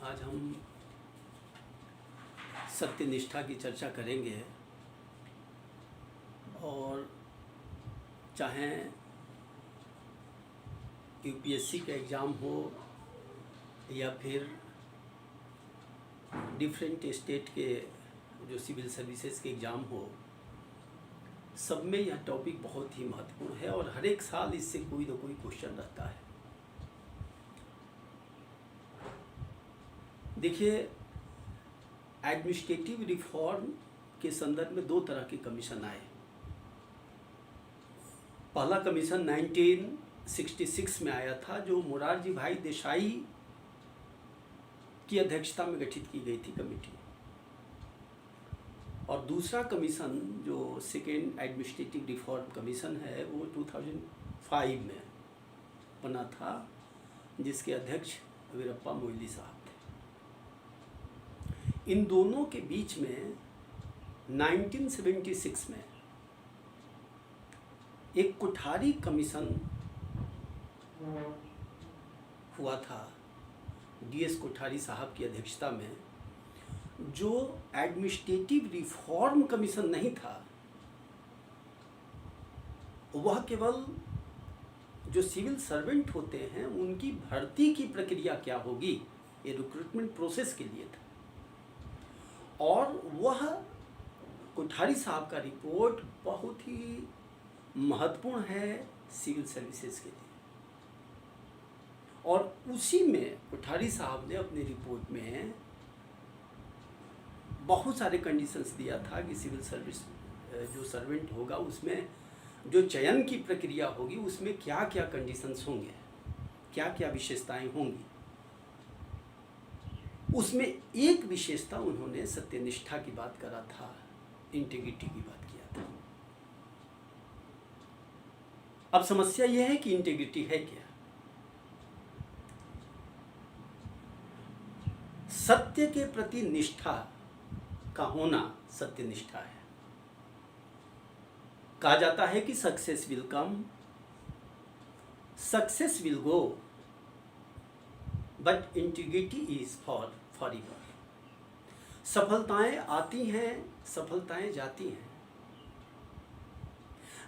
आज हम सत्यनिष्ठा की चर्चा करेंगे और चाहे यूपीएससी का एग्ज़ाम हो या फिर डिफरेंट स्टेट के जो सिविल सर्विसेज के एग्ज़ाम हो, सब में यह टॉपिक बहुत ही महत्वपूर्ण है और हर एक साल इससे कोई ना कोई क्वेश्चन रहता है। देखिए, एडमिनिस्ट्रेटिव रिफॉर्म के संदर्भ में दो तरह के कमीशन आए। पहला कमीशन 1966 में आया था, जो मोरारजी भाई देसाई की अध्यक्षता में गठित की गई थी कमेटी, और दूसरा कमीशन जो सेकेंड एडमिनिस्ट्रेटिव रिफॉर्म कमीशन है वो 2005 में बना था, जिसके अध्यक्ष वीरप्पा मोइली साहब थे। इन दोनों के बीच में 1976 में एक कोठारी कमीशन हुआ था, डीएस कोठारी साहब की अध्यक्षता में, जो एडमिनिस्ट्रेटिव रिफॉर्म कमीशन नहीं था। वह केवल जो सिविल सर्वेंट होते हैं उनकी भर्ती की प्रक्रिया क्या होगी, ये रिक्रूटमेंट प्रोसेस के लिए था। और वह कोठारी साहब का रिपोर्ट बहुत ही महत्वपूर्ण है सिविल सर्विसेज के लिए, और उसी में कोठारी साहब ने अपनी रिपोर्ट में बहुत सारे कंडीशंस दिया था कि सिविल सर्विस जो सर्वेंट होगा उसमें जो चयन की प्रक्रिया होगी उसमें क्या क्या कंडीशंस होंगे, क्या क्या विशेषताएं होंगी। उसमें एक विशेषता उन्होंने सत्यनिष्ठा की बात करा था, इंटीग्रिटी की बात किया था। अब समस्या यह है कि इंटीग्रिटी है क्या? सत्य के प्रति निष्ठा का होना सत्यनिष्ठा है। कहा जाता है कि success will come, success will go, but integrity is for ever. सफलताएं आती हैं, सफलताएं जाती हैं,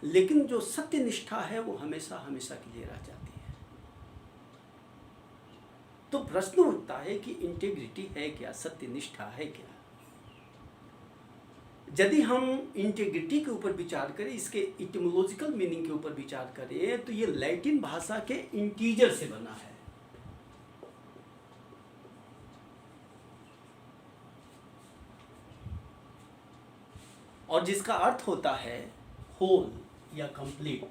लेकिन जो सत्यनिष्ठा है वो हमेशा हमेशा के लिए रह जाती है। तो प्रश्न उठता है कि इंटीग्रिटी है क्या, सत्यनिष्ठा है क्या? यदि हम इंटीग्रिटी के ऊपर विचार करें, इसके इटिमोलॉजिकल मीनिंग के ऊपर विचार करें, तो ये लैटिन भाषा के इंटीजर से बना है। और जिसका अर्थ होता है होल या कंप्लीट।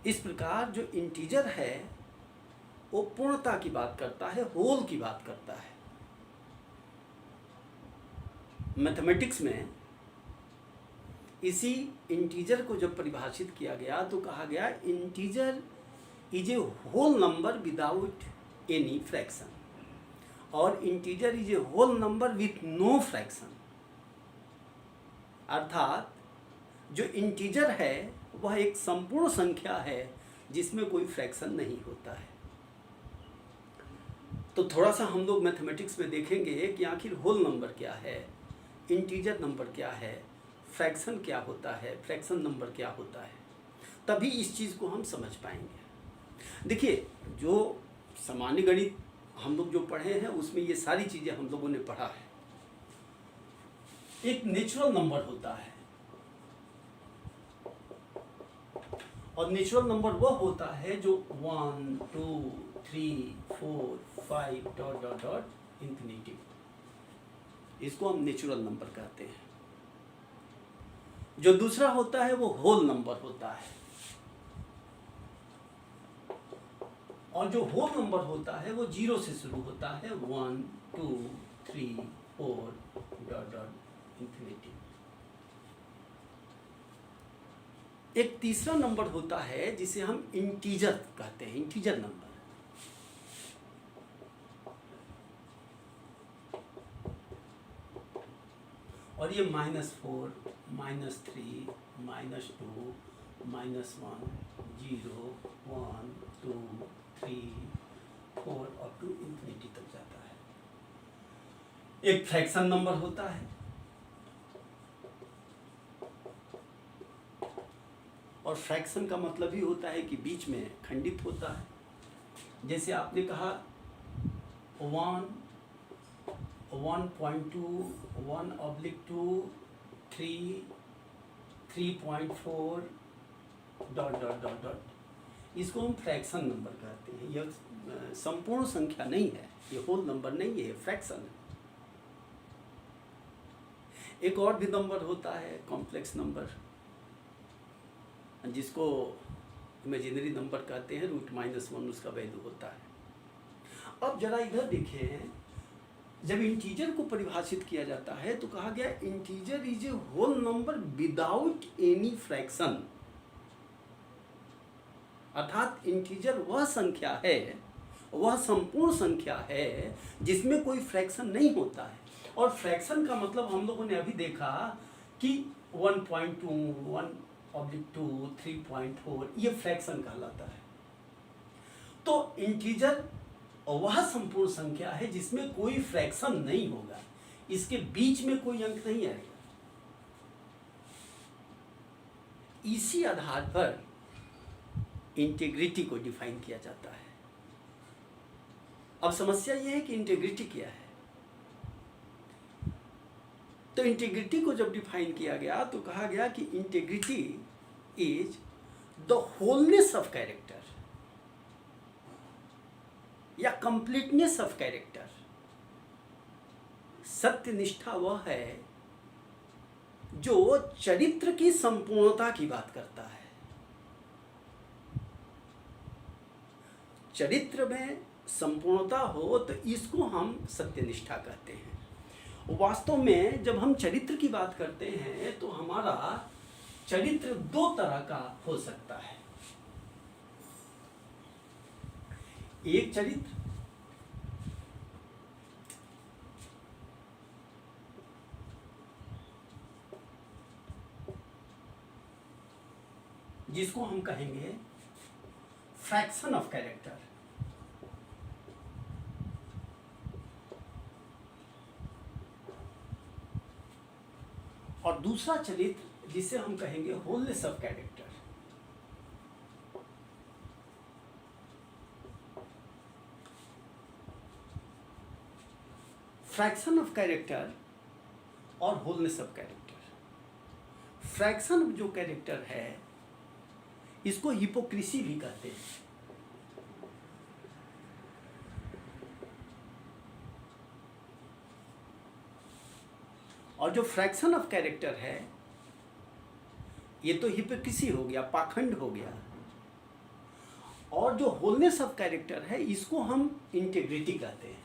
इस प्रकार जो इंटीजर है वो पूर्णता की बात करता है, होल की बात करता है। मैथमेटिक्स में इसी इंटीजर को जब परिभाषित किया गया तो कहा गया integer is a whole number without any fraction, और integer is a whole number with no fraction. अर्थात जो इंटीजर है वह एक संपूर्ण संख्या है जिसमें कोई फ्रैक्शन नहीं होता है। तो थोड़ा सा हम लोग मैथमेटिक्स में देखेंगे कि आखिर होल नंबर क्या है, इंटीजर नंबर क्या है, फ्रैक्शन क्या होता है, फ्रैक्शन नंबर क्या होता है, तभी इस चीज़ को हम समझ पाएंगे। देखिए, जो सामान्य गणित हम लोग जो पढ़े हैं उसमें ये सारी चीज़ें हम लोगों ने पढ़ा है। एक नेचुरल नंबर होता है, और नेचुरल नंबर वो होता है जो 1, 2, 3, 4, 5 डॉट डॉट डॉट इंफिनिटी, इसको हम नेचुरल नंबर कहते हैं। जो दूसरा होता है वो होल नंबर होता है, और जो होल नंबर होता है वो 0 से शुरू होता है, 1, 2, 3, 4 डॉट डॉट इंफिनिटी। एक तीसरा नंबर होता है जिसे हम इंटीजर कहते हैं, इंटीजर नंबर। और ये -4, -3, -2, -1, 0, 1, 2, 3, 4 अप टू इंफिनिटी तक जाता है। एक फ्रैक्शन नंबर होता है और फ्रैक्शन का मतलब ही होता है कि बीच में खंडित होता है। जैसे आपने कहा 1, 1.2, 1/2, 3, 3.4 ... इसको हम फ्रैक्शन नंबर कहते हैं। यह संपूर्ण संख्या नहीं है, ये होल नंबर नहीं है, फ्रैक्शन है। एक और भी नंबर होता है कॉम्प्लेक्स नंबर, जिसको इमेजिनरी नंबर कहते हैं, √-1 उसका वैल्यू होता है। अब जरा इधर देखें, जब इंटीजर को परिभाषित किया जाता है तो कहा गया integer is a whole number without any fraction. अर्थात इंटीजर वह संख्या है, वह संपूर्ण संख्या है जिसमें कोई फ्रैक्शन नहीं होता है। और फ्रैक्शन का मतलब हम लोगों ने अभी देखा कि 1.2, 1/2, 3.4 ये फ्रैक्शन कहलाता है। तो इंटीजर वह संपूर्ण संख्या है जिसमें कोई फ्रैक्शन नहीं होगा, इसके बीच में कोई अंक नहीं आएगा। इसी आधार पर इंटीग्रिटी को डिफाइन किया जाता है। अब समस्या यह है कि इंटीग्रिटी क्या है। तो इंटीग्रिटी को जब डिफाइन किया गया तो कहा गया कि integrity is the wholeness of character या कंप्लीटनेस ऑफ कैरेक्टर। सत्यनिष्ठा वह है जो चरित्र की संपूर्णता की बात करता है। चरित्र में संपूर्णता हो तो इसको हम सत्यनिष्ठा कहते हैं। वास्तव में जब हम चरित्र की बात करते हैं तो हमारा चरित्र दो तरह का हो सकता है। एक चरित्र जिसको हम कहेंगे फ्रैक्शन ऑफ कैरेक्टर, और दूसरा चरित्र जिसे हम कहेंगे wholeness of character. Fraction of character और होलनेस ऑफ कैरेक्टर। फ्रैक्शन जो कैरेक्टर है इसको हिपोक्रेसी भी कहते हैं। और जो फ्रैक्शन ऑफ कैरेक्टर है ये तो हिपोक्रेसी हो गया, पाखंड हो गया। और जो होलनेस ऑफ कैरेक्टर है इसको हम इंटीग्रिटी कहते हैं।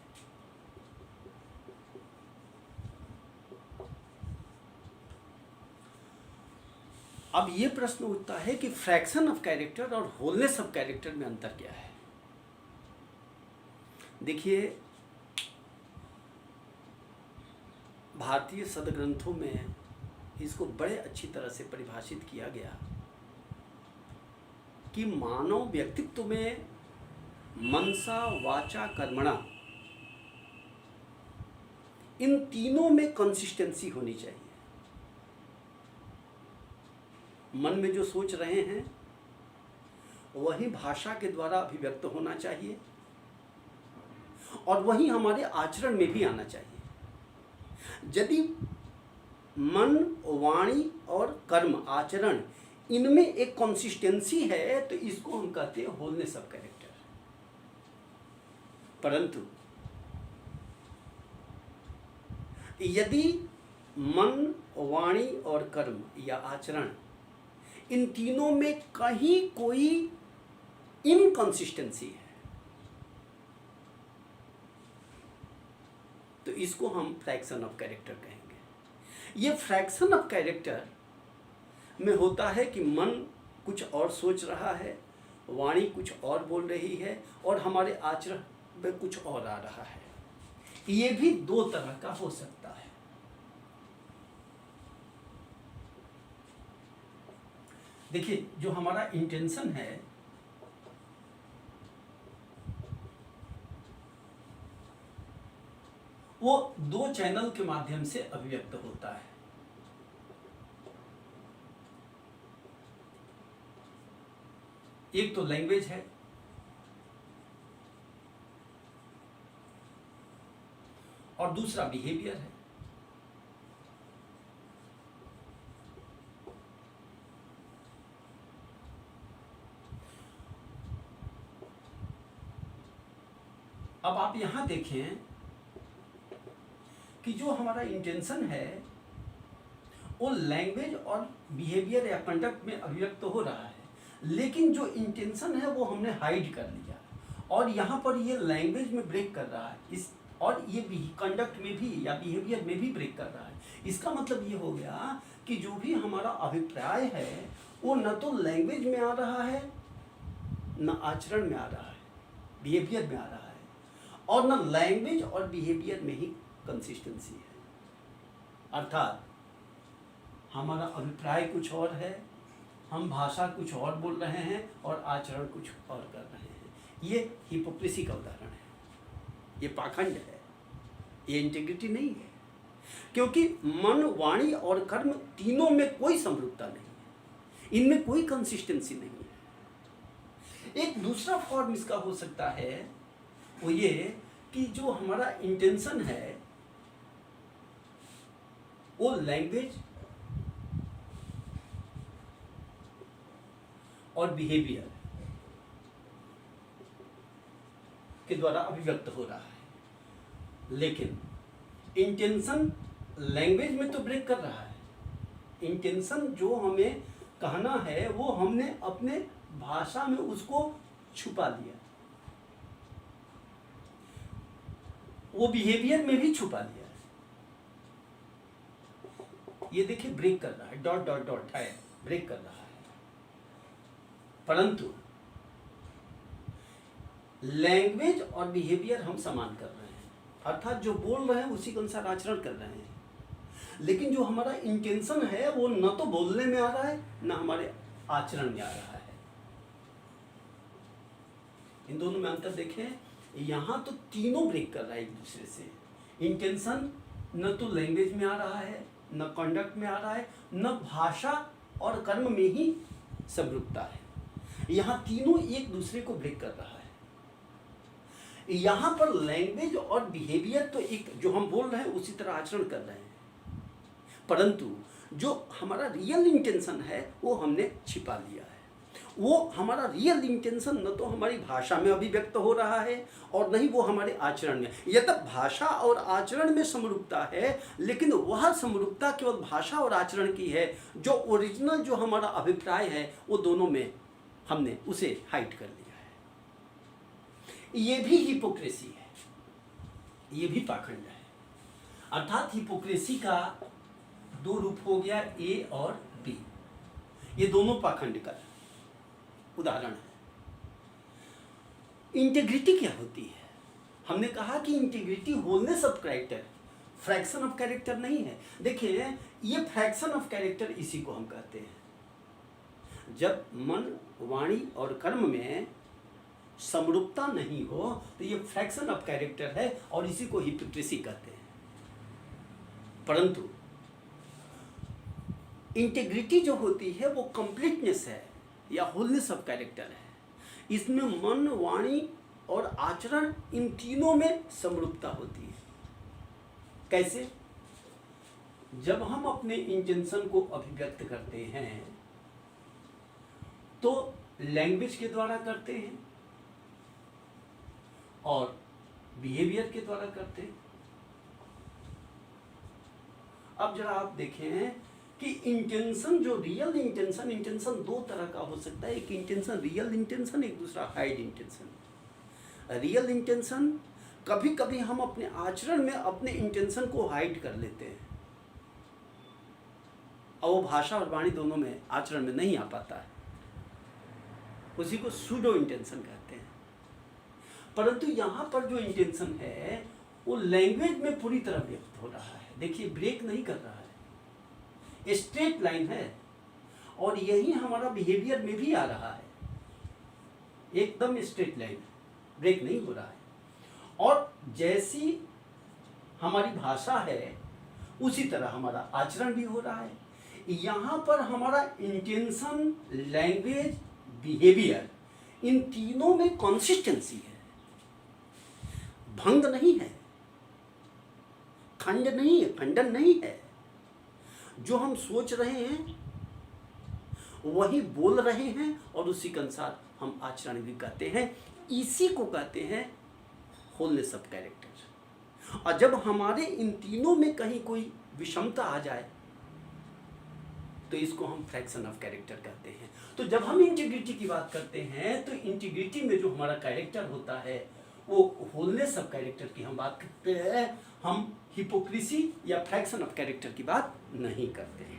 अब ये प्रश्न उठता है कि फ्रैक्शन ऑफ कैरेक्टर और होलनेस ऑफ कैरेक्टर में अंतर क्या है। देखिए, भारतीय सदग्रंथों में इसको बड़े अच्छी तरह से परिभाषित किया गया कि मानव व्यक्तित्व में मनसा वाचा कर्मणा इन तीनों में कंसिस्टेंसी होनी चाहिए। मन में जो सोच रहे हैं वही भाषा के द्वारा अभिव्यक्त होना चाहिए और वही हमारे आचरण में भी आना चाहिए। यदि मन, वाणी और कर्म, आचरण, इनमें एक कंसिस्टेंसी है तो इसको हम कहते हैं होलनेस ऑफ कैरेक्टर। परंतु यदि मन, वाणी और कर्म या आचरण इन तीनों में कहीं कोई इनकंसिस्टेंसी है तो इसको हम फ्रैक्शन ऑफ कैरेक्टर कहेंगे। ये फ्रैक्शन ऑफ कैरेक्टर में होता है कि मन कुछ और सोच रहा है, वाणी कुछ और बोल रही है और हमारे आचरण में कुछ और आ रहा है। ये भी दो तरह का हो सकता है। देखिए जो हमारा इंटेंशन है वो दो चैनल के माध्यम से अभिव्यक्त होता है। एक तो लैंग्वेज है और दूसरा बिहेवियर है। अब आप यहां देखें कि जो हमारा इंटेंशन है वो लैंग्वेज और बिहेवियर या कंडक्ट में अभिव्यक्त हो रहा है, लेकिन जो इंटेंशन है वो हमने हाइड कर लिया और यहाँ पर ये लैंग्वेज में ब्रेक कर रहा है इस, और ये कंडक्ट में भी या बिहेवियर में भी ब्रेक कर रहा है। इसका मतलब ये हो गया कि जो भी हमारा अभिप्राय है वो न तो लैंग्वेज में आ रहा है, न आचरण में आ रहा है, बिहेवियर में आ रहा है, और न लैंग्वेज और बिहेवियर में ही कंसिस्टेंसी है। अर्थात हमारा अभिप्राय कुछ और है, हम भाषा कुछ और बोल रहे हैं और आचरण कुछ और कर रहे हैं। ये हिपोक्रेसी का उदाहरण है, ये पाखंड है, ये इंटीग्रिटी नहीं है, क्योंकि मन, वाणी और कर्म तीनों में कोई समरूपता नहीं है, इनमें कोई कंसिस्टेंसी नहीं है। एक दूसरा फॉर्म इसका हो सकता है वो ये कि जो हमारा इंटेंशन है वो लैंग्वेज और बिहेवियर के द्वारा अभिव्यक्त हो रहा है, लेकिन इंटेंशन लैंग्वेज में तो ब्रेक कर रहा है। इंटेंशन जो हमें कहना है वो हमने अपने भाषा में उसको छुपा दिया, वो बिहेवियर में भी छुपा दिया है। ये देखिए ब्रेक कर रहा है, डॉट डॉट डॉट है, ब्रेक कर रहा है। परंतु लैंग्वेज और बिहेवियर हम समान कर रहे हैं, अर्थात जो बोल रहे हैं उसी के अनुसार आचरण कर रहे हैं, लेकिन जो हमारा इंटेंशन है वो न तो बोलने में आ रहा है न हमारे आचरण में आ रहा है। इन दोनों में अंतर देखें, यहाँ तो तीनों ब्रेक कर रहा है एक दूसरे से। इंटेंशन न तो लैंग्वेज में आ रहा है, न कंडक्ट में आ रहा है, न भाषा और कर्म में ही समरूपता है। यहाँ तीनों एक दूसरे को ब्रेक कर रहा है। यहाँ पर लैंग्वेज और बिहेवियर तो एक जो हम बोल रहे हैं उसी तरह आचरण कर रहे हैं, परंतु जो हमारा रियल इंटेंशन है वो हमने छिपा लिया है। वो हमारा रियल इंटेंशन न तो हमारी भाषा में अभिव्यक्त हो रहा है और न ही वो हमारे आचरण में। यद्यप भाषा और आचरण में समरूपता है, लेकिन वह समरूपता केवल भाषा और आचरण की है। जो ओरिजिनल जो हमारा अभिप्राय है वो दोनों में हमने उसे हाइड कर लिया है। ये भी हिपोक्रेसी है, ये भी पाखंड है। अर्थात हिपोक्रेसी का दो रूप हो गया, ए और बी। ये दोनों पाखंड का उदाहरण है। इंटीग्रिटी क्या होती है? हमने कहा कि integrity wholeness of character, fraction of character नहीं है। देखिए ये फ्रैक्शन ऑफ कैरेक्टर इसी को हम कहते हैं। जब मन, वाणी और कर्म में समरूपता नहीं हो तो ये फ्रैक्शन ऑफ कैरेक्टर है और इसी को हिपोक्रेसी कहते हैं। परंतु इंटीग्रिटी जो होती है वो कंप्लीटनेस है या होलनेस ऑफ कैरेक्टर है। इसमें मन, वाणी और आचरण इन तीनों में समरूपता होती है। कैसे? जब हम अपने इंटेंशन को अभिव्यक्त करते हैं तो लैंग्वेज के द्वारा करते हैं और बिहेवियर के द्वारा करते हैं। अब जरा आप देखें कि इंटेंशन जो रियल इंटेंशन दो तरह का हो सकता है। एक इंटेंशन रियल इंटेंशन, एक दूसरा हाइड इंटेंशन। रियल इंटेंशन कभी कभी हम अपने आचरण में अपने इंटेंशन को हाइड कर लेते हैं और वो भाषा और वाणी दोनों में आचरण में नहीं आ पाता है, उसी को सूडो इंटेंशन कहते हैं। परंतु यहाँ पर जो इंटेंशन है वो लैंग्वेज में पूरी तरह व्यक्त हो रहा है। देखिए ब्रेक नहीं कर रहा है, स्ट्रेट लाइन है और यही हमारा बिहेवियर में भी आ रहा है, एकदम स्ट्रेट लाइन, ब्रेक नहीं हो रहा है। और जैसी हमारी भाषा है उसी तरह हमारा आचरण भी हो रहा है। यहाँ पर हमारा इंटेंशन, लैंग्वेज, बिहेवियर, इन तीनों में कंसिस्टेंसी है, भंग नहीं है, खंड नहीं है, खंडन नहीं है। जो हम सोच रहे हैं वही बोल रहे हैं और उसी के अनुसार हम आचरण भी करते हैं। इसी को कहते हैं होलनेस ऑफ कैरेक्टर। और जब हमारे इन तीनों में कहीं कोई विषमता आ जाए तो इसको हम फ्रैक्शन ऑफ कैरेक्टर कहते हैं। तो जब हम इंटीग्रिटी की बात करते हैं तो इंटीग्रिटी में जो हमारा कैरेक्टर होता है वो होलनेस ऑफ कैरेक्टर की हम बात करते हैं, हम हिपोक्रेसी या फ्रैक्शन ऑफ कैरेक्टर की बात नहीं करते हैं।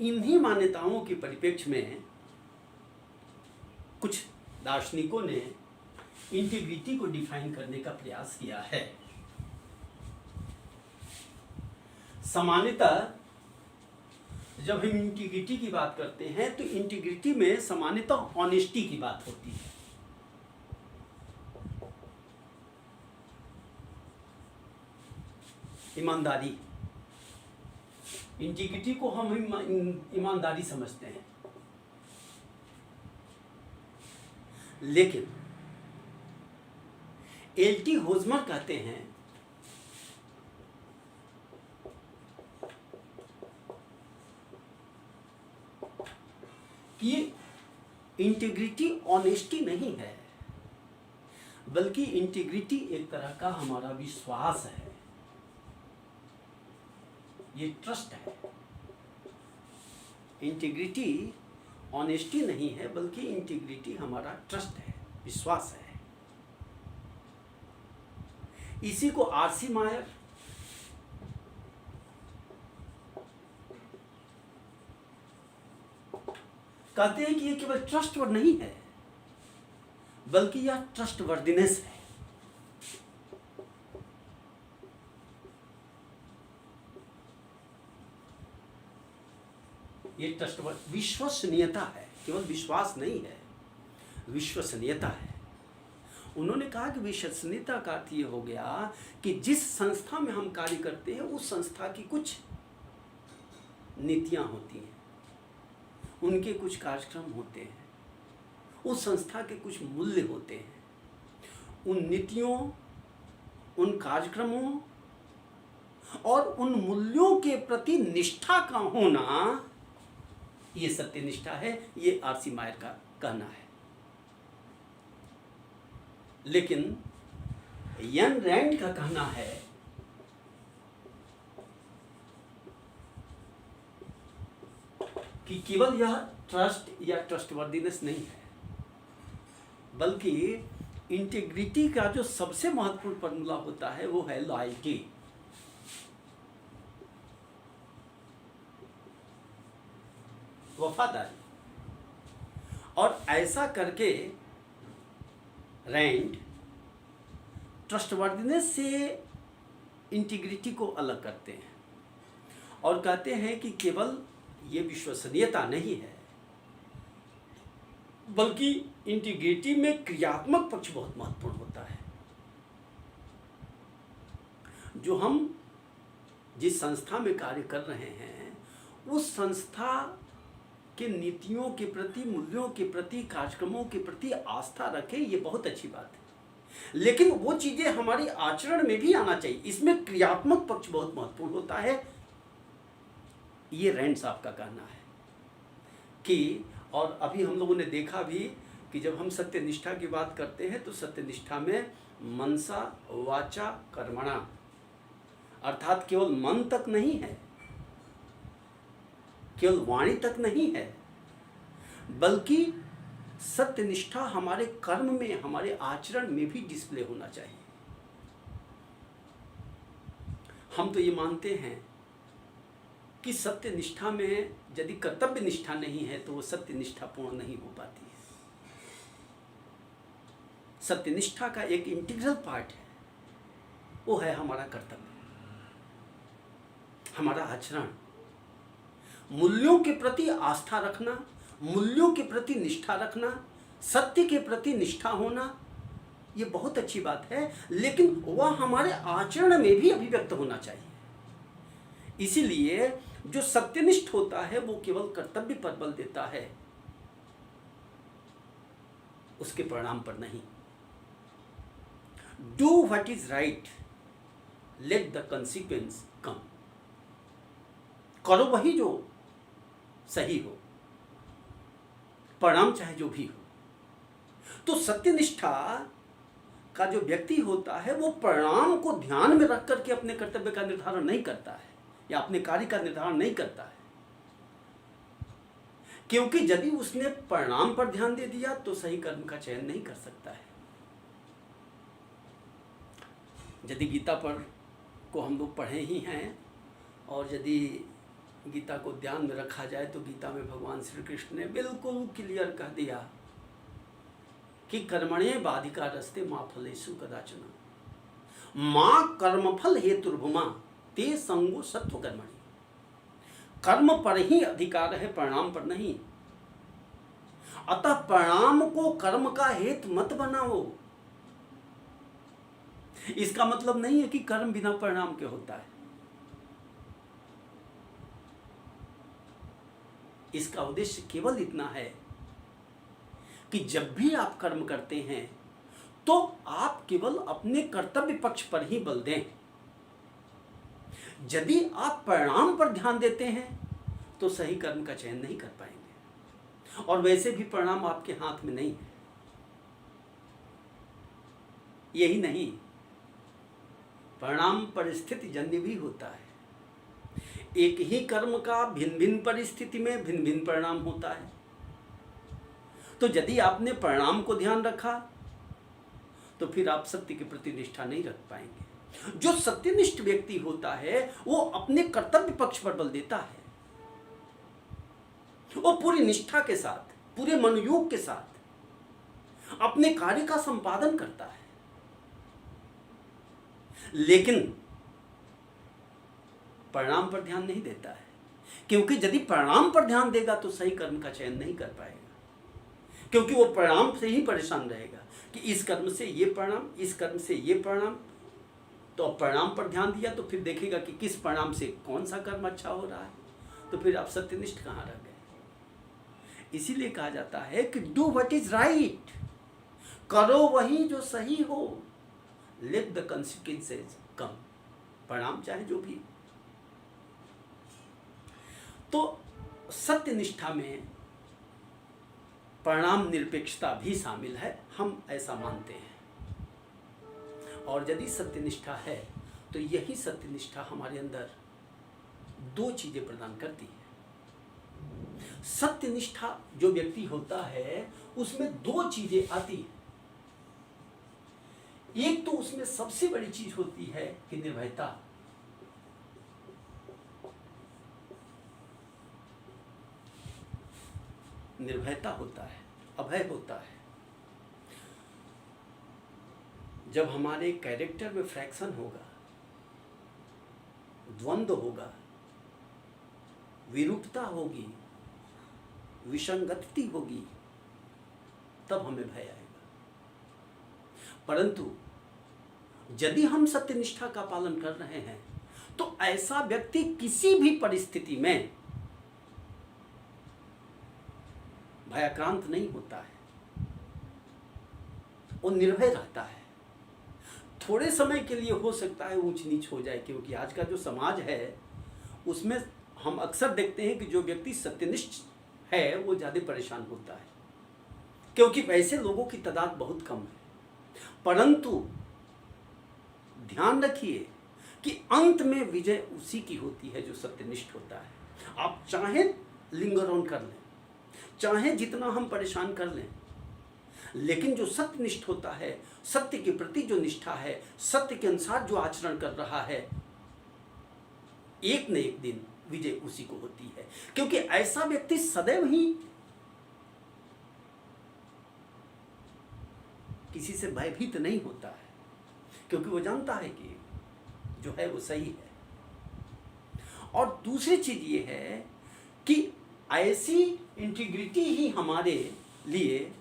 इन्हीं मान्यताओं के परिप्रेक्ष्य में कुछ दार्शनिकों ने इंटीग्रिटी को डिफाइन करने का प्रयास किया है। सामान्यतः जब हम इंटीग्रिटी की बात करते हैं तो इंटीग्रिटी में सामान्यतः ऑनेस्टी की बात होती है। ईमानदारी, इंटीग्रिटी को हम ईमानदारी समझते हैं। लेकिन एल.टी. होजमर कहते हैं कि इंटीग्रिटी ऑनेस्टी नहीं है, बल्कि इंटीग्रिटी एक तरह का हमारा विश्वास है, ये ट्रस्ट है। इंटीग्रिटी ऑनेस्टी नहीं है, बल्कि इंटीग्रिटी हमारा ट्रस्ट है, विश्वास है। इसी को आर.सी. मायर कहते हैं कि ये केवल ट्रस्टवर्ड नहीं है, बल्कि यह ट्रस्टवर्दिनेस है। ये ट्रस्टवर्द विश्वसनीयता है, केवल विश्वास नहीं है, विश्वसनीयता है। उन्होंने कहा कि विश्वसनीयता का अर्थ ये हो गया कि जिस संस्था में हम कार्य करते हैं उस संस्था की कुछ नीतियां होती हैं, उनके कुछ कार्यक्रम होते हैं, उस संस्था के कुछ मूल्य होते हैं। उन नीतियों, उन कार्यक्रमों और उन मूल्यों के प्रति निष्ठा का होना, ये सत्यनिष्ठा है, ये आर.सी. मायर का कहना है। लेकिन एन रैंड का कहना है कि केवल यह ट्रस्ट या ट्रस्टवर्दीनेस नहीं है, बल्कि इंटीग्रिटी का जो सबसे महत्वपूर्ण फॉर्मूला होता है वो है लॉयल्टी। वफादारी। और ऐसा करके रैंड ट्रस्टवर्दीनेस से इंटीग्रिटी को अलग करते हैं और कहते हैं कि केवल ये विश्वसनीयता नहीं है, बल्कि इंटीग्रिटी में क्रियात्मक पक्ष बहुत महत्वपूर्ण होता है। जो हम जिस संस्था में कार्य कर रहे हैं उस संस्था के नीतियों के प्रति, मूल्यों के प्रति, कार्यक्रमों के प्रति आस्था रखें, ये बहुत अच्छी बात है। लेकिन वो चीज़ें हमारी आचरण में भी आना चाहिए, इसमें क्रियात्मक पक्ष बहुत महत्वपूर्ण होता है। ये रैंड साहब का कहना है कि, और अभी हम लोगों ने देखा भी कि जब हम सत्यनिष्ठा की बात करते हैं तो सत्यनिष्ठा में मनसा वाचा कर्मणा, अर्थात केवल मन तक नहीं है, केवल वाणी तक नहीं है, बल्कि सत्यनिष्ठा हमारे कर्म में, हमारे आचरण में भी डिस्प्ले होना चाहिए। हम तो ये मानते हैं कि सत्यनिष्ठा में यदि कर्तव्य निष्ठा नहीं है तो वो सत्यनिष्ठा पूर्ण नहीं हो पाती। सत्यनिष्ठा का एक इंटीग्रल पार्ट है, वो है हमारा कर्तव्य, हमारा आचरण। मूल्यों के प्रति आस्था रखना, मूल्यों के प्रति निष्ठा रखना, सत्य के प्रति निष्ठा होना, ये बहुत अच्छी बात है, लेकिन वह हमारे आचरण में भी अभिव्यक्त होना चाहिए। इसीलिए जो सत्यनिष्ठ होता है वो केवल कर्तव्य पर बल देता है, उसके परिणाम पर नहीं। Do what is right, let the consequence come. करो वही जो सही हो, परिणाम चाहे जो भी हो। तो सत्यनिष्ठा का जो व्यक्ति होता है वो परिणाम को ध्यान में रख करके अपने कर्तव्य का निर्धारण नहीं करता है या अपने कार्य का निर्धारण नहीं करता है, क्योंकि यदि उसने परिणाम पर ध्यान दे दिया तो सही कर्म का चयन नहीं कर सकता है। यदि गीता पर को हम लोग पढ़े ही हैं और यदि गीता को ध्यान में रखा जाए तो गीता में भगवान श्री कृष्ण ने बिल्कुल क्लियर कह दिया कि कर्मण्येवाधिकारस्ते मा फलेषु कदाचन मां कर्मफल हेतुर्भुमा ते संगो सत्व कर्मणि। कर्म पर ही अधिकार है, परिणाम पर नहीं। अतः परिणाम को कर्म का हेतु मत बनाओ। इसका मतलब नहीं है कि कर्म बिना परिणाम के होता है। इसका उद्देश्य केवल इतना है कि जब भी आप कर्म करते हैं तो आप केवल अपने कर्तव्य पक्ष पर ही बल दें। यदि आप परिणाम पर ध्यान देते हैं तो सही कर्म का चयन नहीं कर पाएंगे, और वैसे भी परिणाम आपके हाथ में नहीं है। यही नहीं, परिणाम परिस्थिति जन्य भी होता है। एक ही कर्म का भिन्न भिन्न परिस्थिति में भिन्न भिन्न परिणाम होता है। तो यदि आपने परिणाम को ध्यान रखा तो फिर आप सत्य के प्रति निष्ठा नहीं रख पाएंगे। जो सत्यनिष्ठ व्यक्ति होता है वो अपने कर्तव्य पक्ष पर बल देता है, वो पूरी निष्ठा के साथ, पूरे मनोयोग के साथ अपने कार्य का संपादन करता है। लेकिन परिणाम पर ध्यान नहीं देता है, क्योंकि यदि परिणाम पर ध्यान देगा तो सही कर्म का चयन नहीं कर पाएगा, क्योंकि वो परिणाम से ही परेशान रहेगा कि इस कर्म से ये परिणाम, इस कर्म से ये परिणाम। तो अब परिणाम पर ध्यान दिया तो फिर देखेगा कि किस परिणाम से कौन सा कर्म अच्छा हो रहा है, तो फिर आप सत्यनिष्ठ कहाँ रह गए। इसीलिए कहा जाता है कि डू व्हाट इज राइट, करो वही जो सही हो, लेट द कंसिक्वेंसेस कम, परिणाम चाहे जो भी। तो सत्यनिष्ठा में परिणाम निरपेक्षता भी शामिल है, हम ऐसा मानते हैं। और यदि सत्यनिष्ठा है तो यही सत्यनिष्ठा हमारे अंदर दो चीजें प्रदान करती है। सत्यनिष्ठा जो व्यक्ति होता है उसमें दो चीजें आती हैं। एक तो उसमें सबसे बड़ी चीज होती है कि निर्भयता। निर्भयता होता है, अभय होता है। जब हमारे कैरेक्टर में फ्रैक्शन होगा, द्वंद्व होगा, विरूपता होगी, विसंगति होगी, तब हमें भय आएगा। परंतु यदि हम सत्यनिष्ठा का पालन कर रहे हैं तो ऐसा व्यक्ति किसी भी परिस्थिति में भयाक्रांत नहीं होता है, वो निर्भय रहता है। थोड़े समय के लिए हो सकता है ऊंच नीच हो जाए, क्योंकि आज का जो समाज है उसमें हम अक्सर देखते हैं कि जो व्यक्ति सत्यनिष्ठ है वो ज़्यादा परेशान होता है, क्योंकि वैसे लोगों की तादाद बहुत कम है। परंतु ध्यान रखिए कि अंत में विजय उसी की होती है जो सत्यनिष्ठ होता है। आप चाहे लिंगर ऑन कर लें, चाहे जितना हम परेशान कर लें, लेकिन जो सत्यनिष्ठ होता है, सत्य के प्रति जो निष्ठा है, सत्य के अनुसार जो आचरण कर रहा है, एक न एक दिन विजय उसी को होती है। क्योंकि ऐसा व्यक्ति सदैव ही किसी से भयभीत नहीं होता है, क्योंकि वो जानता है कि जो है वो सही है। और दूसरी चीज ये है कि ऐसी इंटीग्रिटी ही हमारे लिए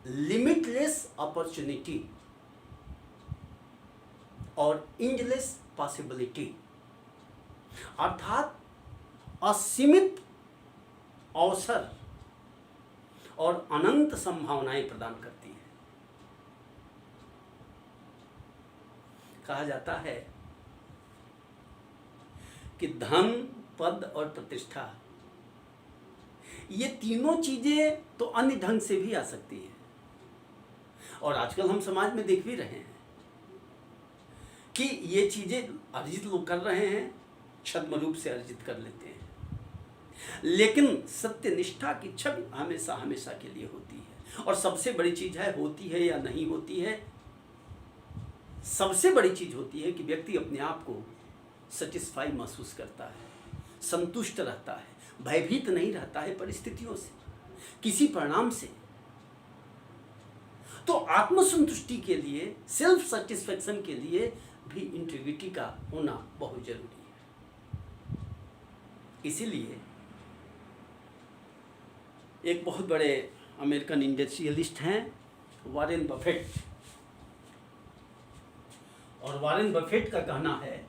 लिमिटलेस अपॉर्चुनिटी और एंडलेस पॉसिबिलिटी, अर्थात असीमित अवसर और अनंत संभावनाएं प्रदान करती है। कहा जाता है कि धन, पद और प्रतिष्ठा, ये तीनों चीजें तो अन्य ढंग से भी आ सकती है, और आजकल हम समाज में देख भी रहे हैं कि ये चीजें अर्जित लोग कर रहे हैं, छद्म रूप से अर्जित कर लेते हैं, लेकिन सत्यनिष्ठा की छवि हमेशा हमेशा के लिए होती है। और सबसे बड़ी चीज है, होती है या नहीं होती है, सबसे बड़ी चीज होती है कि व्यक्ति अपने आप को सेटिस्फाई महसूस करता है, संतुष्ट रहता है, भयभीत नहीं रहता है परिस्थितियों से, किसी परिणाम से। तो आत्मसंतुष्टि के लिए, सेल्फ सेटिस्फैक्शन के लिए भी इंटीग्रिटी का होना बहुत जरूरी है। इसीलिए एक बहुत बड़े अमेरिकन इंडस्ट्रियलिस्ट हैं वॉरेन बफेट, और वॉरेन बफेट का कहना है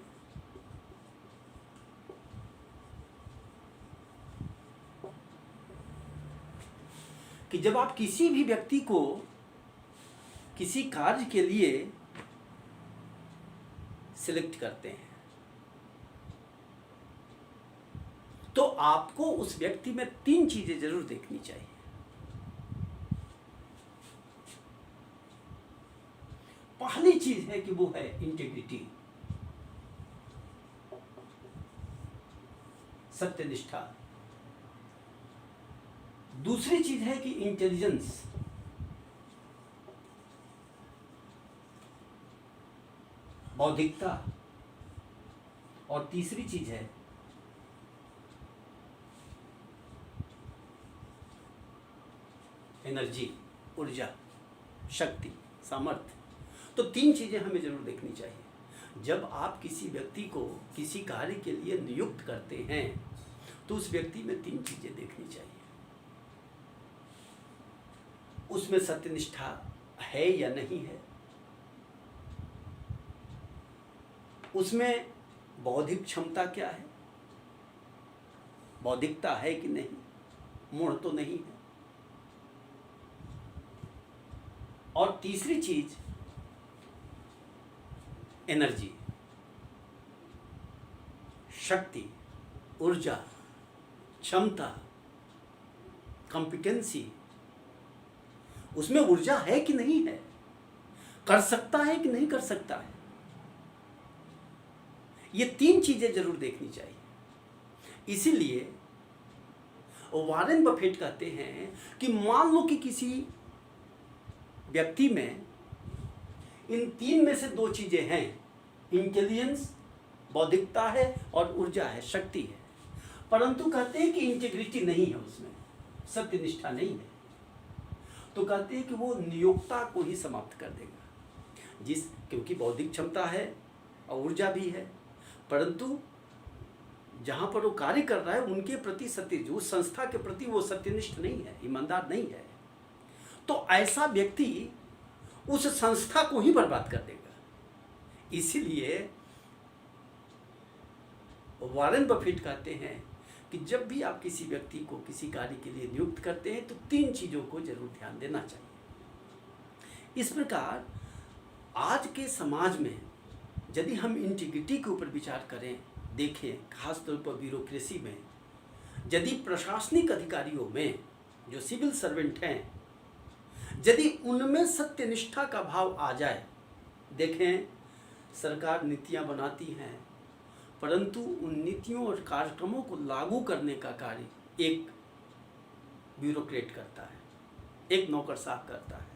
कि जब आप किसी भी व्यक्ति को किसी कार्य के लिए सिलेक्ट करते हैं तो आपको उस व्यक्ति में 3 चीजें जरूर देखनी चाहिए। पहली चीज है कि वो है इंटेग्रिटी, सत्यनिष्ठा। दूसरी चीज है कि इंटेलिजेंस, बौद्धिकता, और तीसरी चीज है एनर्जी, ऊर्जा, शक्ति, सामर्थ्य। तो 3 चीजें हमें जरूर देखनी चाहिए। जब आप किसी व्यक्ति को किसी कार्य के लिए नियुक्त करते हैं तो उस व्यक्ति में 3 चीजें देखनी चाहिए। उसमें सत्यनिष्ठा है या नहीं है, उसमें बौद्धिक क्षमता क्या है, बौद्धिकता है कि नहीं, मूढ़ तो नहीं है, और तीसरी चीज एनर्जी, शक्ति, ऊर्जा, क्षमता, कॉम्पिटेंसी। उसमें ऊर्जा है कि नहीं है, कर सकता है कि नहीं कर सकता है। ये 3 चीजें जरूर देखनी चाहिए। इसीलिए वॉरेन बफेट कहते हैं कि मान लो कि किसी व्यक्ति में इन 3 में से 2 चीजें हैं, इंटेलिजेंस, बौद्धिकता है और ऊर्जा है, शक्ति है, परंतु कहते हैं कि इंटीग्रिटी नहीं है, उसमें सत्यनिष्ठा नहीं है, तो कहते हैं कि वो नियोक्ता को ही समाप्त कर देगा। क्योंकि बौद्धिक क्षमता है और ऊर्जा भी है, परंतु जहाँ पर वो कार्य कर रहा है उनके प्रति उस संस्था के प्रति वो सत्यनिष्ठ नहीं है, ईमानदार नहीं है, तो ऐसा व्यक्ति उस संस्था को ही बर्बाद कर देगा। इसीलिए वॉरेन बफेट कहते हैं कि जब भी आप किसी व्यक्ति को किसी कार्य के लिए नियुक्त करते हैं तो 3 चीजों को जरूर ध्यान देना चाहिए। इस प्रकार आज के समाज में यदि हम इंटीग्रिटी के ऊपर विचार करें, देखें, खासतौर पर ब्यूरोक्रेसी में, यदि प्रशासनिक अधिकारियों में जो सिविल सर्वेंट हैं, यदि उनमें सत्यनिष्ठा का भाव आ जाए, देखें सरकार नीतियां बनाती हैं, परंतु उन नीतियों और कार्यक्रमों को लागू करने का कार्य एक ब्यूरोक्रेट करता है, एक नौकरशाह करता है।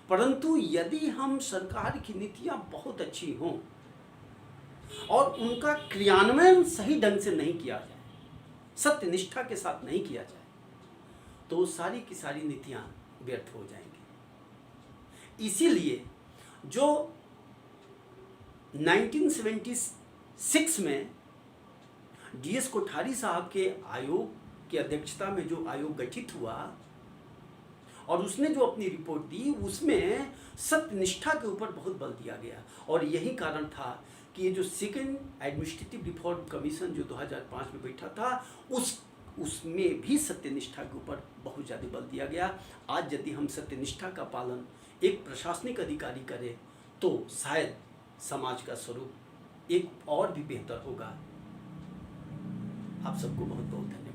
परंतु यदि हम सरकार की नीतियां बहुत अच्छी हों और उनका क्रियान्वयन सही ढंग से नहीं किया जाए, सत्यनिष्ठा के साथ नहीं किया जाए, तो सारी की सारी नीतियां व्यर्थ हो जाएंगी। इसीलिए जो 1976 में डीएस कोठारी साहब के आयोग की अध्यक्षता में जो आयोग गठित हुआ और उसने जो अपनी रिपोर्ट दी उसमें सत्यनिष्ठा के ऊपर बहुत बल दिया गया। और यही कारण था कि ये जो सेकेंड एडमिनिस्ट्रेटिव रिफॉर्म कमीशन जो 2005 में बैठा था उसमें भी सत्यनिष्ठा के ऊपर बहुत ज़्यादा बल दिया गया। आज यदि हम सत्यनिष्ठा का पालन एक प्रशासनिक अधिकारी करे तो शायद समाज का स्वरूप एक और भी बेहतर होगा। आप सबको बहुत बहुत धन्यवाद।